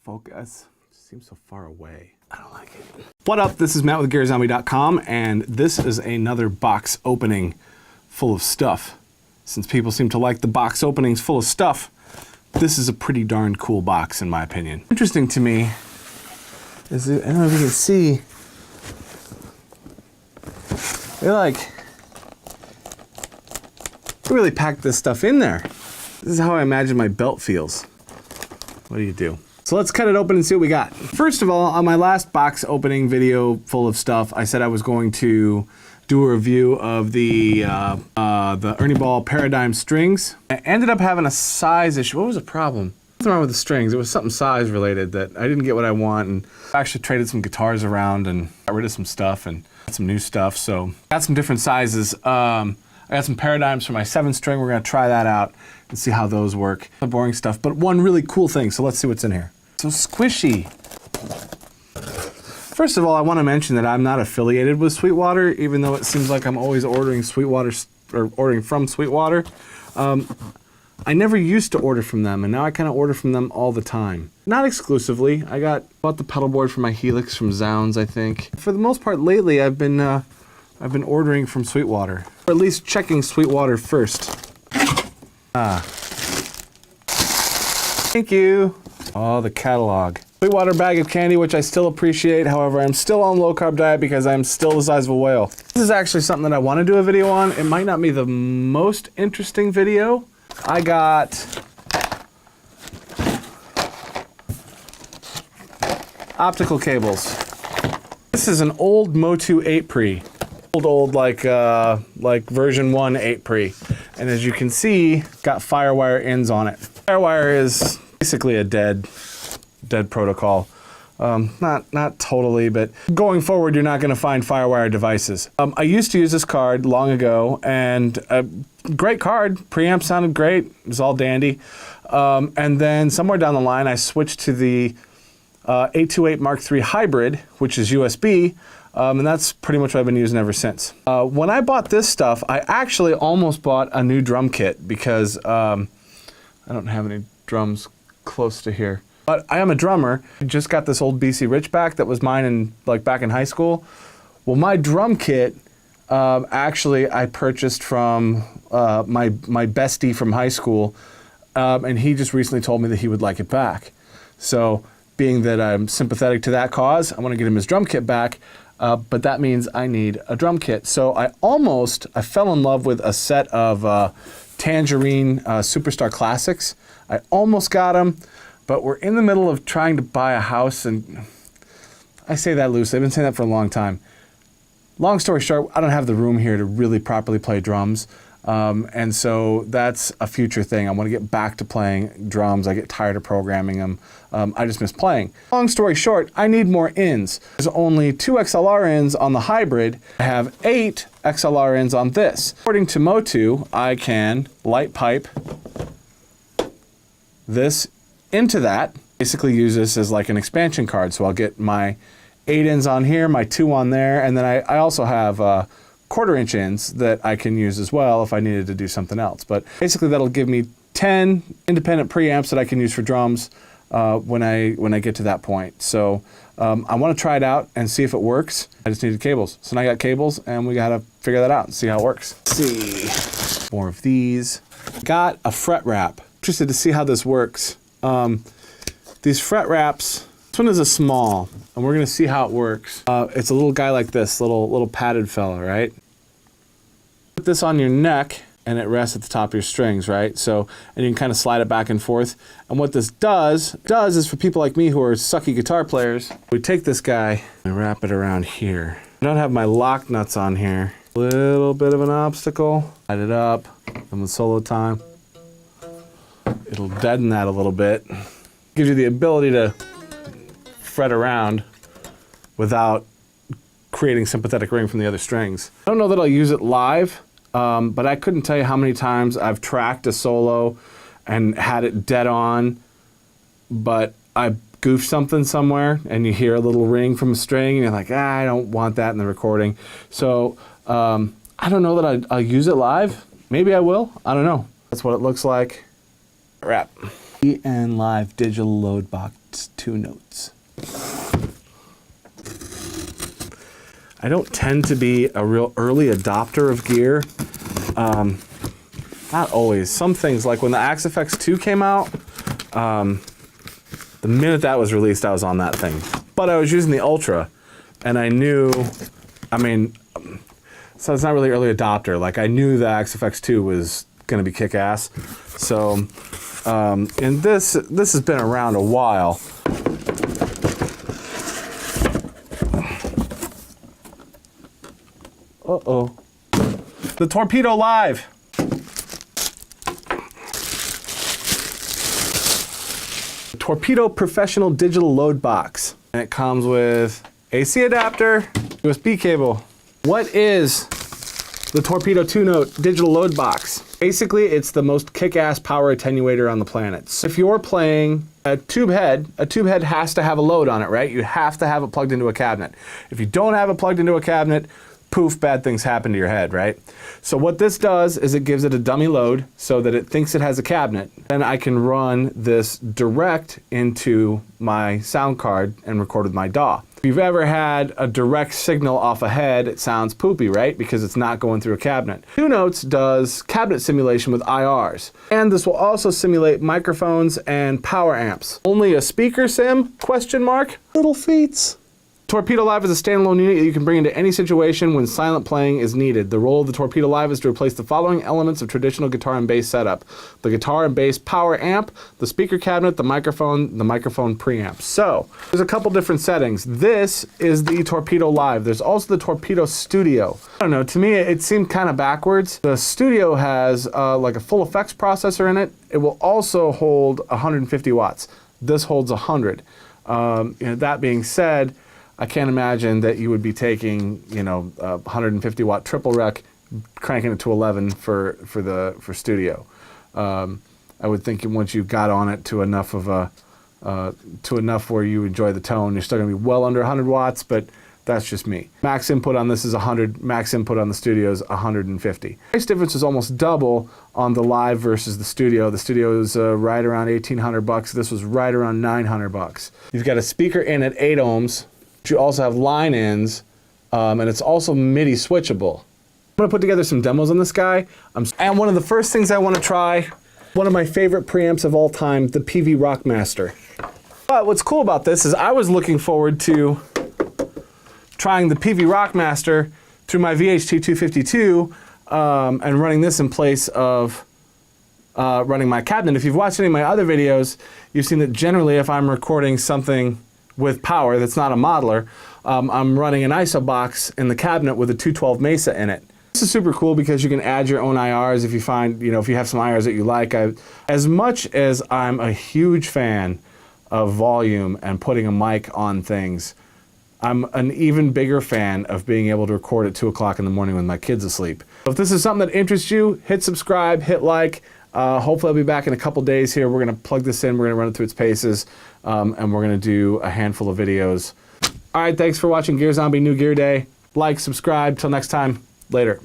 focus. It seems so far away. I don't like it. What up? This is Matt with GaryZombie.com, and this is another box opening full of stuff. Since people seem to like the box openings full of stuff, this is a pretty darn cool box in my opinion. Interesting to me is that, I don't know if you can see, they really packed this stuff in there. This is how I imagine my belt feels. What do you do? So let's cut it open and see what we got. First of all, on my last box opening video full of stuff, I said I was going to do a review of the Ernie Ball Paradigm strings. I ended up having a size issue. What was the problem? Nothing wrong with the strings. It was something size related that I didn't get what I want, and I actually traded some guitars around and got rid of some stuff and got some new stuff. So got some different sizes. I got some Paradigms for my 7-string. We're gonna try that out and see how those work. The boring stuff, but one really cool thing. So let's see what's in here. So squishy. First of all, I want to mention that I'm not affiliated with Sweetwater, even though it seems like I'm always ordering Sweetwater or ordering from Sweetwater. I never used to order from them, and now I kind of order from them all the time. Not exclusively. I bought the pedal board for my Helix from Zounds, I think. For the most part, lately I've been ordering from Sweetwater, or at least checking Sweetwater first. Thank you. Oh, the catalog. Sweetwater bag of candy, which I still appreciate. However, I'm still on low-carb diet because I'm still the size of a whale. This is actually something that I want to do a video on. It might not be the most interesting video. I got optical cables. This is an old Motu 8 pre. Old like version 1 8 pre. And as you can see, got Firewire ends on it. Firewire is basically a dead protocol. Not totally, but going forward, you're not going to find Firewire devices. I used to use this card long ago, and a great card. Preamp sounded great. It was all dandy. And then somewhere down the line, I switched to the 828 Mark III Hybrid, which is USB, and that's pretty much what I've been using ever since. When I bought this stuff, I actually almost bought a new drum kit because I don't have any drums close to here. But I am a drummer. I just got this old BC Richback that was mine back in high school. Well, my drum kit, actually I purchased from my bestie from high school, and he just recently told me that he would like it back. So being that I'm sympathetic to that cause, I want to get him his drum kit back, but that means I need a drum kit. So I fell in love with a set of Tangerine Superstar Classics. I almost got them, but we're in the middle of trying to buy a house, and I say that loosely. I've been saying that for a long time. Long story short, I don't have the room here to really properly play drums, and so that's a future thing. I want to get back to playing drums. I get tired of programming them. I just miss playing. Long story short, I need more ins. There's only 2 XLR ins on the Hybrid. I have 8 XLR ins on this. According to Motu, I can light pipe this into that. Basically use this as like an expansion card. So I'll get my 8 ins on here, my 2 on there, and then I also have 1/4-inch ins that I can use as well if I needed to do something else. But basically that'll give me 10 independent preamps that I can use for drums when I get to that point. So I want to try it out and see if it works. I just needed cables. So now I got cables, and we got to figure that out and see how it works. Let's see. More of these. Got a fret wrap. Interested to see how this works. These fret wraps, this one is a small, and we're gonna see how it works. It's a little guy like this, little padded fella, right? Put this on your neck, and it rests at the top of your strings, right? So, and you can kind of slide it back and forth. And what this does is for people like me who are sucky guitar players, we take this guy and wrap it around here. I don't have my lock nuts on here. Little bit of an obstacle. Light it up, and with solo time, it'll deaden that a little bit. Gives you the ability to fret around without creating sympathetic ring from the other strings. I don't know that I'll use it live, but I couldn't tell you how many times I've tracked a solo and had it dead on, but I goofed something somewhere and you hear a little ring from a string and you're like, I don't want that in the recording. So I don't know that I'll use it live. Maybe I will. I don't know. That's what it looks like. Wrap. and live digital load box 2 notes. I don't tend to be a real early adopter of gear. Not always. Some things, like when the Axe FX 2 came out, the minute that was released, I was on that thing. But I was using the Ultra, and I knew, I mean, so it's not really early adopter. Like, I knew the Axe FX 2 was going to be kick-ass. So, and this has been around a while. Uh-oh. The Torpedo Live. Torpedo Professional Digital Load Box. And it comes with AC adapter, USB cable. What is the Torpedo 2-note digital load box? Basically, it's the most kick-ass power attenuator on the planet. So if you're playing a tube head has to have a load on it, right? You have to have it plugged into a cabinet. If you don't have it plugged into a cabinet, poof, bad things happen to your head, right? So what this does is it gives it a dummy load so that it thinks it has a cabinet. Then I can run this direct into my sound card and record with my DAW. If you've ever had a direct signal off a head, it sounds poopy, right? Because it's not going through a cabinet. 2Notes does cabinet simulation with IRs. And this will also simulate microphones and power amps. Only a speaker sim? Question mark? Little feats. Torpedo Live is a standalone unit that you can bring into any situation when silent playing is needed. The role of the Torpedo Live is to replace the following elements of traditional guitar and bass setup: the guitar and bass power amp, the speaker cabinet, the microphone preamp. So, there's a couple different settings. This is the Torpedo Live. There's also the Torpedo Studio. I don't know, to me it seemed kind of backwards. The Studio has like a full effects processor in it. It will also hold 150 watts. This holds 100. That being said, I can't imagine that you would be taking, 150 watt triple rec, cranking it to 11 for studio. I would think once you got on it to enough where you enjoy the tone, you're still going to be well under 100 watts, but that's just me. Max input on this is 100. Max input on the studio is 150. Price difference is almost double on the Live versus the Studio. The Studio is right around 1,800 bucks. This was right around 900 bucks. You've got a speaker in at 8 ohms. You also have line ins, and it's also MIDI switchable. I'm gonna put together some demos on this guy. And one of the first things I wanna try, one of my favorite preamps of all time, the PV Rockmaster. But what's cool about this is I was looking forward to trying the PV Rockmaster through my VHT 252 and running this in place of running my cabinet. If you've watched any of my other videos, you've seen that generally if I'm recording something with power that's not a modeler, I'm running an ISO box in the cabinet with a 212 Mesa in it. This is super cool because you can add your own IRs if you find, if you have some IRs that you like. As much as I'm a huge fan of volume and putting a mic on things, I'm an even bigger fan of being able to record at 2 o'clock in the morning when my kid's asleep. So if this is something that interests you, hit subscribe, hit like. Hopefully I'll be back in a couple days here. We're going to plug this in, we're going to run it through its paces, and we're going to do a handful of videos. All right, thanks for watching Gear Zombie New Gear Day. Like, subscribe. Till next time, later.